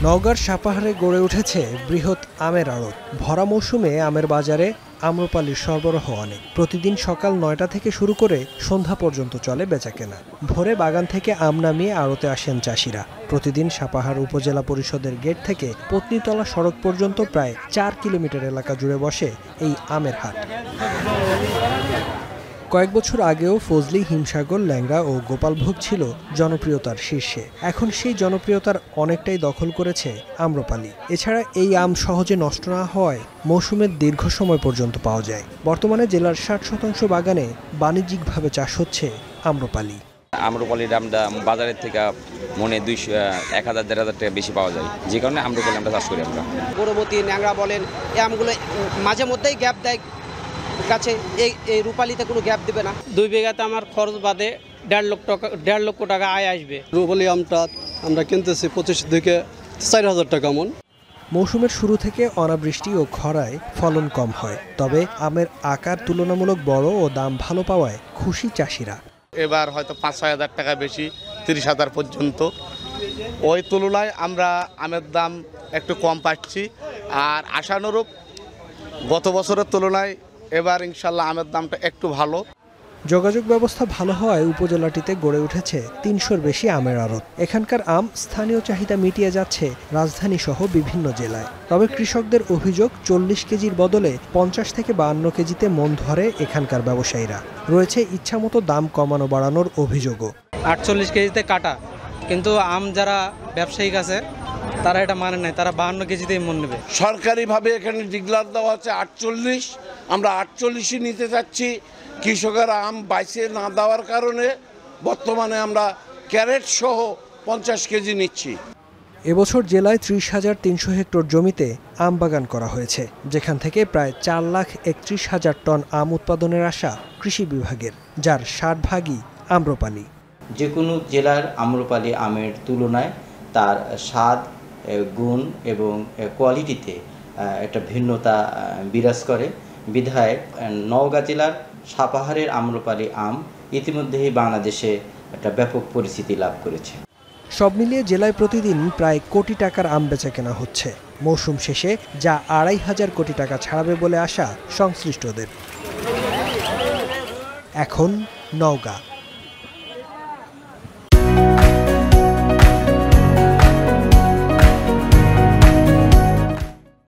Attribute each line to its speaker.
Speaker 1: নওগাঁর সাপাহারে গড়ে উঠেছে বৃহৎ আমের আড়ত। ভরা মৌসুমে আমের বাজারে আম্রপালির সরবরাহ অনেক। প্রতিদিন সকাল ৯টা থেকে শুরু করে সন্ধ্যা পর্যন্ত চলে বেচাকেনা। ভোরে বাগান থেকে আম নামিয়ে আড়তে আসেন চাষিরা। প্রতিদিন সাপাহার উপজেলা পরিষদের গেট থেকে পত্নীতলা সড়ক পর্যন্ত প্রায় ৪ কিলোমিটার এলাকা জুড়ে বসে এই আমের হাট। কয়েক বছর আগেও ফজলি, হিমসাগর, ল্যাংড়া ও গোপালভোগ ছিল জনপ্রিয়তার শীর্ষে। এখন সেই জনপ্রিয়তার অনেকটাই দখল করেছে আম্রপালি। এছাড়া এই আম সহজে নষ্ট না হওয়ায় মৌসুমের দীর্ঘ সময় পর্যন্ত পাওয়া যায়। বর্তমানে জেলার ৬০% বাগানে বাণিজ্যিকভাবে চাষ হচ্ছে আম্রপালি।
Speaker 2: আম্রপালির দামটা বাজারের থেকে মনে ১,০০০-১,৫০০ টাকা বেশি পাওয়া যায়, যে কারণে আম্রপালি আমরা চাষ করি। আমরা
Speaker 3: গরমতি, ন্যাংরা বলেন, এই আমগুলো মাঝে মধ্যেই গ্যাপ দেয় গাছে। এই রূপালিতে কোনো গ্যাপ দেবে না।
Speaker 4: ২ বিঘাতে আমার খরচ বাদে ১.৫ লক্ষ টাকা আয় আসবে।
Speaker 5: রূপালি আমটা আমরা কিনতেছি ২৫ থেকে ৪,০০০ টাকা মন।
Speaker 1: মৌসুমের শুরু থেকে অনাবৃষ্টি ও খরায় ফলন কম হয়, তবে আমের আকার তুলনামূলক বড় ও দাম ভালো পাওয়ায় খুশি চাষিরা।
Speaker 6: এবার হয়তো ৫-৬ হাজার টাকা বেশি, ৩০,০০০ পর্যন্ত। ওই তুলনায় আমরা আমের দাম একটু কম পাচ্ছি। আর আশানুরূপ গত বছরের তুলনায় এবার ইনশাল্লাহ আমের দামটা একটু ভালো।
Speaker 1: যোগাযোগ ব্যবস্থা ভালো হওয়ায় উপজেলাটিতে গড়ে উঠেছে ৩০০-র বেশি আমের আড়ত। এখানকার আম স্থানীয় চাহিদা মিটিয়ে যাচ্ছে রাজধানী সহ বিভিন্ন জেলায়। তবে কৃষকদের অভিযোগ, ৪০ কেজির বদলে ৫০ থেকে ৫২ কেজিতে মন ধরে এখানকার ব্যবসায়ীরা। রয়েছে ইচ্ছামতো দাম কমানো বাড়ানোর অভিযোগও।
Speaker 4: ৪৮ কেজিতে কাটা, কিন্তু আম যারা ব্যবসায়িক আছে তারা এটা মানে নাই, তারা ৫২ কেজিতেই মন নেবে।
Speaker 7: সরকারিভাবে এখানে ডিক্লার দেওয়া হচ্ছে ৪৮, আমরা ৪৮ই নিতে চাচ্ছি। কৃষকেরা আম বাইসে না দেওয়ার কারণে বর্তমানে আমরা ক্যারেট সহ ৫০ কেজি নিচ্ছি।
Speaker 1: এবছর জেলায় ৩০,৩০০ হেক্টর জমিতে আম বাগান করা হয়েছে, যেখান থেকে প্রায় ৪,৩১,০০০ টন আম উৎপাদনের আশা কৃষি বিভাগের, যার ৬০ ভাগই আম্রপালি।
Speaker 8: যে কোনো জেলার আম্রপালি আমের তুলনায় তার স্বাদ, গুণ এবং কোয়ালিটিতে একটা ভিন্নতা বিরাজ করে। বিধায় নওগাঁ জেলার সাপাহারের আম্রপালি আম ইতিমধ্যেই বাংলাদেশে একটা ব্যাপক পরিচিতি লাভ করেছে।
Speaker 1: সব মিলিয়ে জেলায় প্রতিদিন প্রায় কোটি টাকার আম বেচা কেনা হচ্ছে। মৌসুম শেষে যা ২৫০০ কোটি টাকা ছাড়াবে বলে আশা সংশ্লিষ্টদের। এখন নওগাঁ।